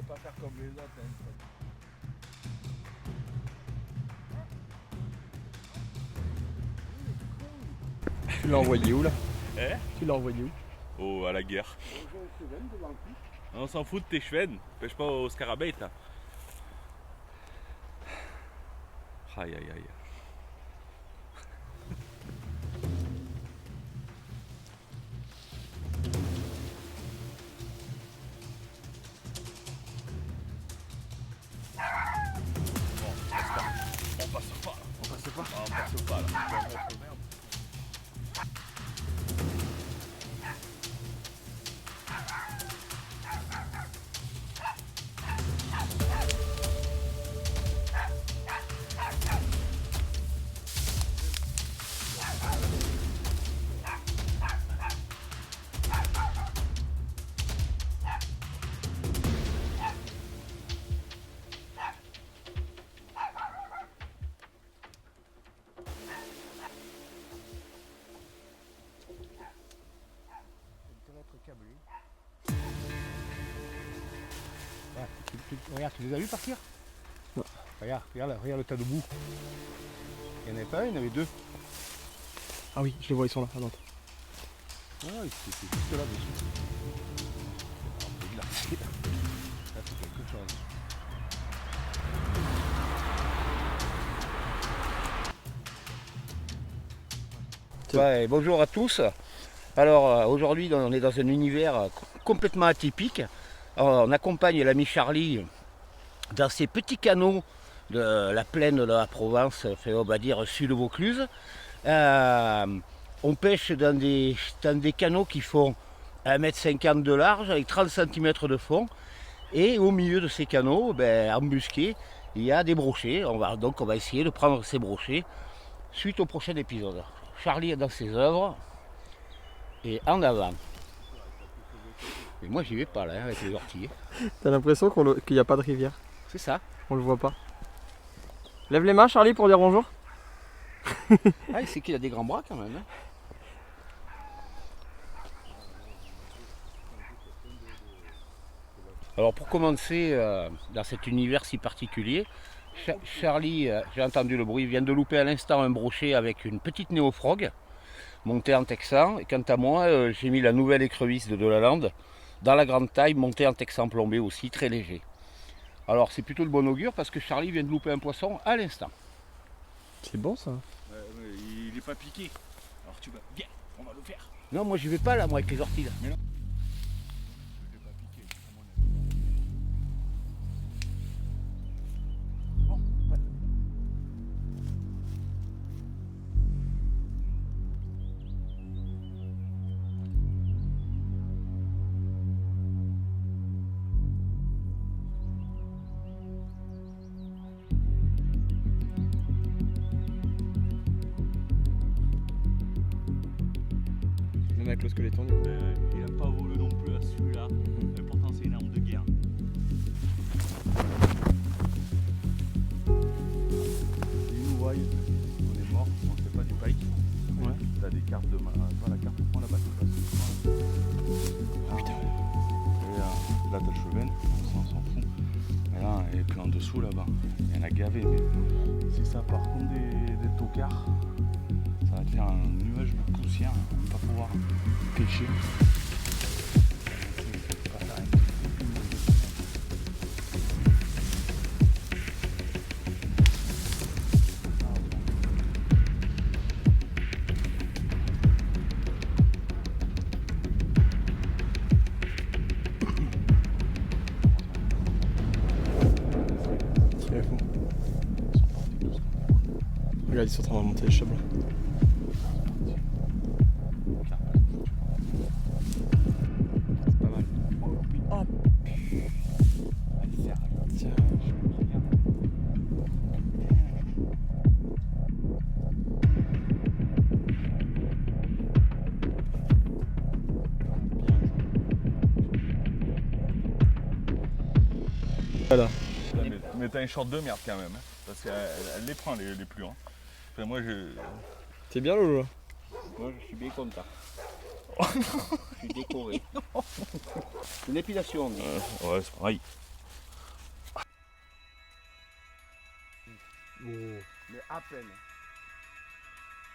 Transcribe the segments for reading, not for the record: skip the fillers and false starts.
vais pas faire comme les autres. Tu l'as envoyé où là? Eh? Tu l'as envoyé où? Oh, à la guerre. On s'en fout de tes chevens. Pêche pas au scarabée, là. Aïe, aïe, aïe. On passe pas. On passe pas. Ah, on passe pas, là. Ouais, regarde, tu les as vus partir? Non. Regarde le tas de boue. Il n'y en avait pas un, il y en avait deux. Ah oui, je les vois, ils sont là, à droite. Ah, ils étaient juste là dessus. Alors, là, c'est quelque chose. Ouais, bonjour à tous. Alors aujourd'hui on est dans un univers complètement atypique. Alors, on accompagne l'ami Charlie dans ces petits canaux de la plaine de la Provence, on va dire sud Vaucluse. On pêche dans des canaux qui font 1,50 m de large avec 30 cm de fond. Et au milieu de ces canaux, embusqués, il y a des brochets. On va essayer de prendre ces brochets suite au prochain épisode. Charlie est dans ses œuvres et en avant. Mais moi j'y vais pas là avec les orties. T'as l'impression qu'il n'y a pas de rivière. C'est ça. On le voit pas. Lève les mains, Charlie, pour dire bonjour. Ah, c'est qu'il a des grands bras quand même. Hein. Alors pour commencer dans cet univers si particulier, Charlie, j'ai entendu le bruit, vient de louper à l'instant un brochet avec une petite néofrogue montée en texan. Et quant à moi, j'ai mis la nouvelle écrevisse de Delalande dans la grande taille, montée en texan plombé aussi, très léger. Alors c'est plutôt de bon augure parce que Charlie vient de louper un poisson à l'instant. C'est bon ça. Il est pas piqué. Alors tu vas. Viens, on va le faire. Non, moi j'y vais pas là, moi avec les orties là. Mais non. Il est pas piqué, à mon avis. Bon, ouais. Même avec le squeletton du coup. Il n'a pas volé non plus à celui-là. L'important c'est une arme de guerre. Ils nous voient, on est mort, on ne fait pas du pike. Ouais. T'as des cartes de main, la carte au fond là-bas, tu passes. Ah putain. Et là t'as le cheven, on s'en fout. Et là, et puis en dessous là-bas, il y en a gavé. Mais si ça part comme des tocards, ça va te faire un nuage de poussière, on va pas pouvoir pêcher. C'est pas pareil. C'est fou. Regarde, ils sont en train de remonter les cheveux. C'est pas mal. Hop. Allez, serre. Tiens. Voilà. Mais t'as une short de merde quand même, hein, parce qu'elle les prend les plus. Hein. Enfin, T'es bien Lolo là? Moi je suis bien content. Je suis décoré. C'est une épilation on dit. ouais, c'est pareil. Mais à peine.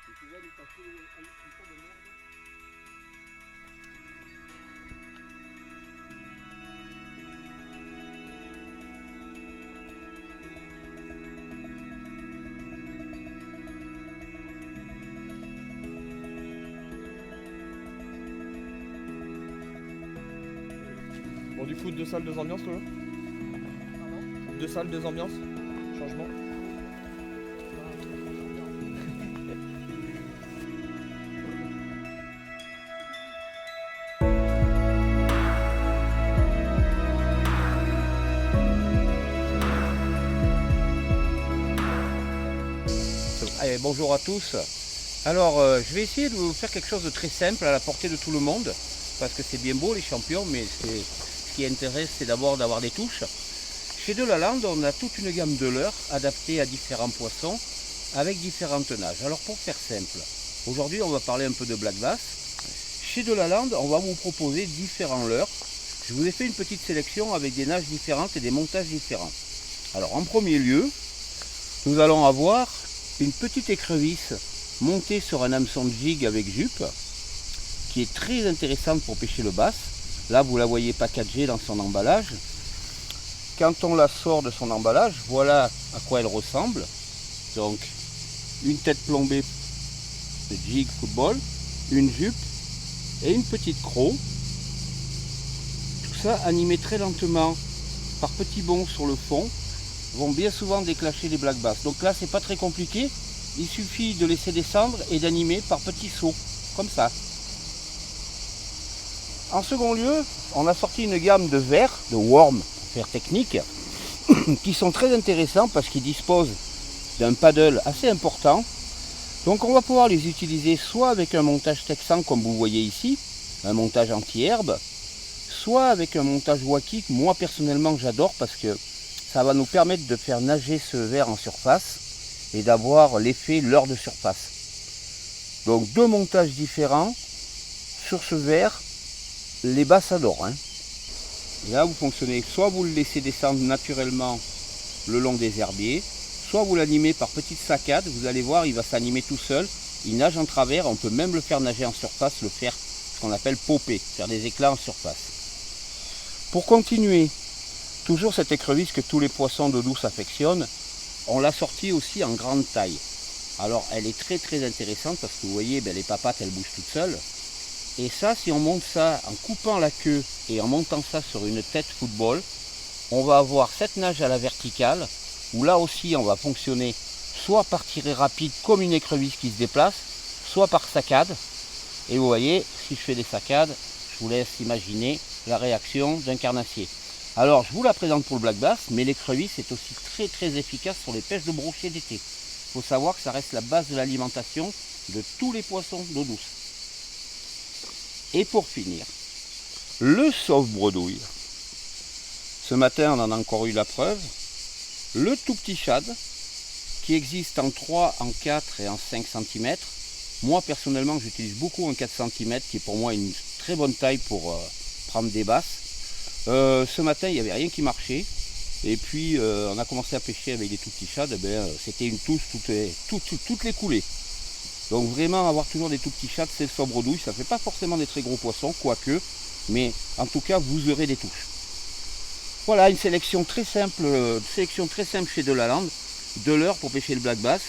Et tu vas nous passer un peu de merde. Bon, du coup, 2 salles, 2 ambiances, toujours. 2 salles, 2 ambiances. Changement. Allez, bonjour à tous. Alors, je vais essayer de vous faire quelque chose de très simple à la portée de tout le monde, parce que c'est bien beau les champions, mais ce qui intéresse, c'est d'abord d'avoir des touches. Chez Delalande, on a toute une gamme de leurres adaptée à différents poissons, avec différentes nages. Alors, pour faire simple, aujourd'hui, on va parler un peu de black bass. Chez Delalande, on va vous proposer différents leurres. Je vous ai fait une petite sélection avec des nages différentes et des montages différents. Alors, en premier lieu, nous allons avoir une petite écrevisse montée sur un hameçon de jig avec jupe, qui est très intéressante pour pêcher le bass. Là, vous la voyez packagée dans son emballage. Quand on la sort de son emballage, voilà à quoi elle ressemble. Donc, une tête plombée de jig football, une jupe et une petite croc. Tout ça animé très lentement par petits bonds sur le fond, vont bien souvent déclencher les black bass. Donc là, c'est pas très compliqué. Il suffit de laisser descendre et d'animer par petits sauts, comme ça. En second lieu, on a sorti une gamme de verres, de worm, pour faire technique, qui sont très intéressants parce qu'ils disposent d'un paddle assez important. Donc on va pouvoir les utiliser soit avec un montage texan comme vous voyez ici, un montage anti-herbe, soit avec un montage wacky que moi personnellement j'adore parce que ça va nous permettre de faire nager ce verre en surface et d'avoir l'effet leurre de surface. Donc 2 montages différents sur ce verre, les basses adorent. Et là vous fonctionnez, soit vous le laissez descendre naturellement le long des herbiers, soit vous l'animez par petites saccades, vous allez voir il va s'animer tout seul, il nage en travers, on peut même le faire nager en surface, le faire ce qu'on appelle popper, faire des éclats en surface. Pour continuer, toujours cette écrevisse que tous les poissons d'eau douce affectionnent, on l'a sortie aussi en grande taille. Alors elle est très très intéressante parce que vous voyez les papates elles bougent toutes seules. Et ça, si on monte ça en coupant la queue et en montant ça sur une tête football, on va avoir cette nage à la verticale où là aussi on va fonctionner soit par tirée rapide comme une écrevisse qui se déplace, soit par saccade. Et vous voyez, si je fais des saccades, je vous laisse imaginer la réaction d'un carnassier. Alors je vous la présente pour le black bass, mais l'écrevisse est aussi très très efficace sur les pêches de brochet d'été. Il faut savoir que ça reste la base de l'alimentation de tous les poissons d'eau douce. Et pour finir, le sauve-bredouille. Ce matin on en a encore eu la preuve. Le tout petit shad, qui existe en 3, en 4 et en 5 cm. Moi personnellement j'utilise beaucoup en 4 cm, qui est pour moi une très bonne taille pour prendre des basses. Ce matin il n'y avait rien qui marchait et puis on a commencé à pêcher avec des tout petits shads, c'était une touche toutes les coulées. Donc vraiment avoir toujours des tout petits shads, c'est le sauve-bredouille. Ça ne fait pas forcément des très gros poissons, quoique, mais en tout cas vous aurez des touches. Voilà une sélection très simple chez Delalande, de leurres pour pêcher le black bass,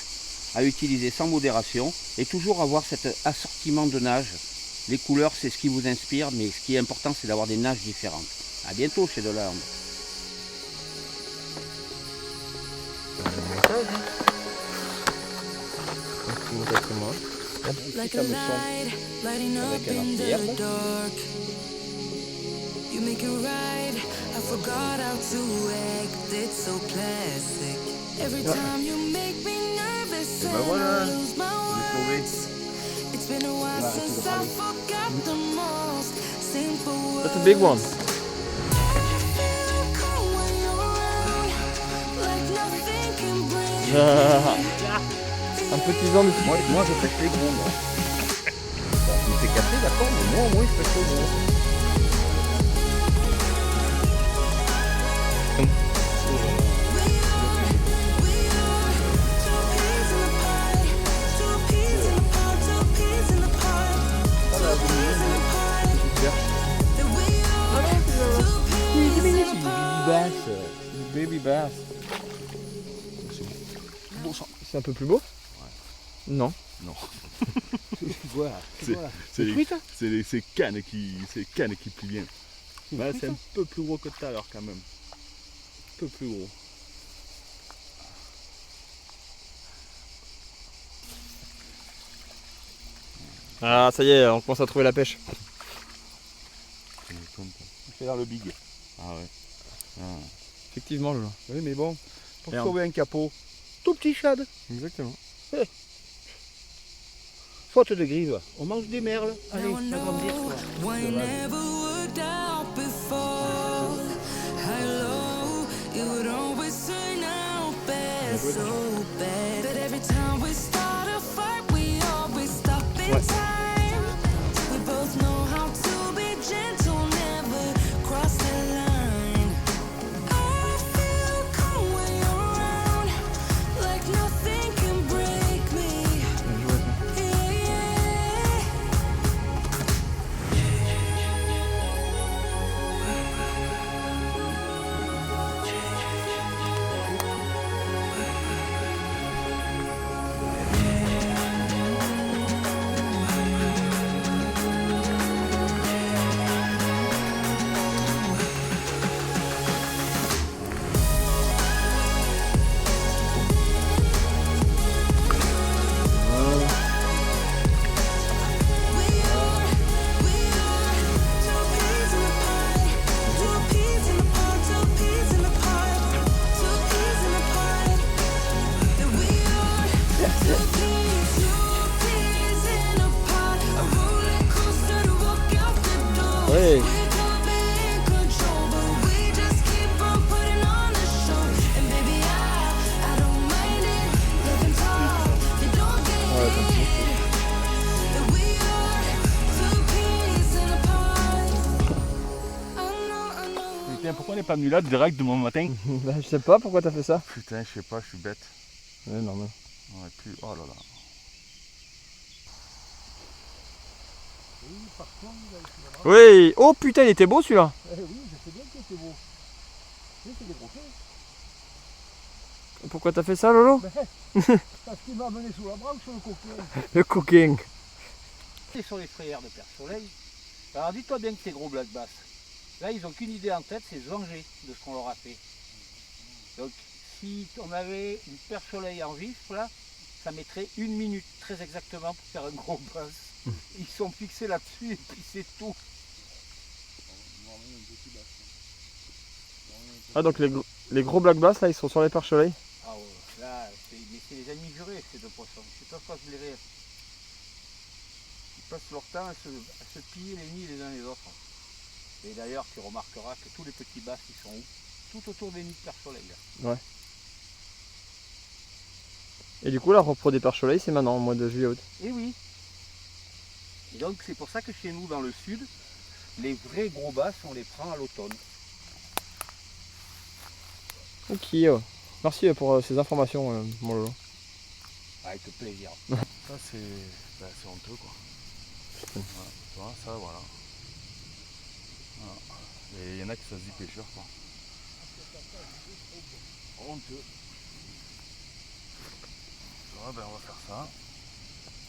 à utiliser sans modération et toujours avoir cet assortiment de nages. Les couleurs c'est ce qui vous inspire, mais ce qui est important c'est d'avoir des nages différentes. A bientôt chez Delalande. Like a light lighting up in the dark. You make it right. I forgot how to act. It's so classic. Every time you make me nervous and I lose my words. It's been a while since I forgot the most simple words. That's a big one. Un petit zone ici. Moi je pêche les gros. Moi. Bon, il me fait casser d'accord, mais moi au moins je pêche les gros. bass. C'est beau ça. C'est un peu plus beau? Non. Non. Voilà. C'est canne qui plie bien. Ouais, c'est un peu plus gros que tout à l'heure quand même. Un peu plus gros. Ah, ça y est, on commence à trouver la pêche. C'est dans le big. Ah ouais. Ah. Effectivement, Lolo. Oui, mais bon, pour Merde. sauver un capot, tout petit shad, Exactement. faute de grive, on mange des merles. Allez, Now I agrandir know quoi. why I never worked out before. High low, it would always turn out bad, so bad. But every time we start a fight, we always stop in time. We both know how to be gentle, never cross the line. I feel calm when you're around, like nothing can break me. Yeah, yeah. Oui. Putain, pourquoi on n'est pas venu là direct demain matin? Bah, je sais pas pourquoi t'as fait ça. Putain, je sais pas, je suis bête. Ouais, normal. On aurait pu. Oh là là. Oui. Oh putain, il était beau celui-là. Eh oui, je sais bien que c'est beau. Oui, c'est des brochets. Pourquoi t'as fait ça, Lolo? Parce qu'il m'a amené sous la branche sur le coquin. Le cooking. Ce sont les frayères de Père Soleil. Alors dis-toi bien que ces gros black bass, là ils n'ont qu'une idée en tête, c'est se venger de ce qu'on leur a fait. Donc si on avait une Père Soleil en vif, là, ça mettrait 1 minute très exactement pour faire un gros bass. Ils sont fixés là-dessus et puis c'est tout. Ah, donc les gros black bass là, ils sont sur les perches soleil. Ah ouais, là, c'est les ennemis jurés ces deux poissons. Je sais pas quoi se blairer. Ils passent leur temps à se piller les nids les uns les autres. Et d'ailleurs, tu remarqueras que tous les petits basses, ils sont où? Tout autour des nids de Père Soleil. Là. Et du coup, la repro des perches soleil, c'est maintenant, au mois de juillet-août. Et oui. Et donc, c'est pour ça que chez nous, dans le sud, les vrais gros basses, on les prend à l'automne. Ok, merci pour ces informations, mon Lolo. Avec plaisir. Ça, c'est honteux quoi. Voilà, tu vois, ça, voilà. Et il y en a qui se disent pêcheurs quoi. Honteux. Ouais, ben on va faire ça.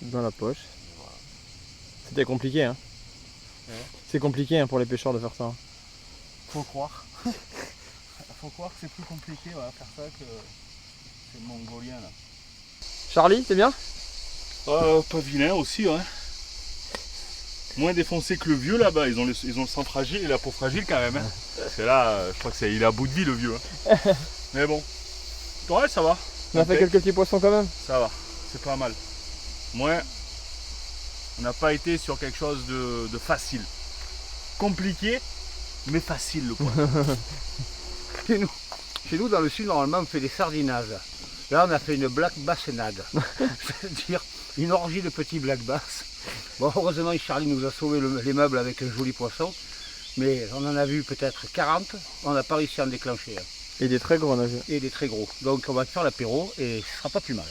Dans la poche. Et voilà. C'était compliqué, hein. Ouais. C'est compliqué hein, pour les pêcheurs de faire ça. Faut croire. Faut croire que c'est plus compliqué à faire ça que c'est mongolien là. Charlie, t'es bien? Pas vilain aussi, ouais. Moins défoncé que le vieux là-bas, ils ont le sang fragile et la peau fragile quand même. Hein. C'est là, je crois que il est à bout de vie le vieux. Hein. Mais bon, ouais, ça va. On a fait quelques petits poissons quand même. Ça va, c'est pas mal. Moins, on n'a pas été sur quelque chose de facile. Compliqué, mais facile le poisson. Chez nous, dans le sud, normalement, on fait des sardinages. Là, on a fait une black bassnade. C'est-à-dire une orgie de petits black bass. Bon, heureusement, Charlie nous a sauvé les meubles avec un joli poisson. Mais on en a vu peut-être 40. On n'a pas réussi à en déclencher. Et des très gros, on a vu. Et des très gros. Donc, on va faire l'apéro et ce sera pas plus mal.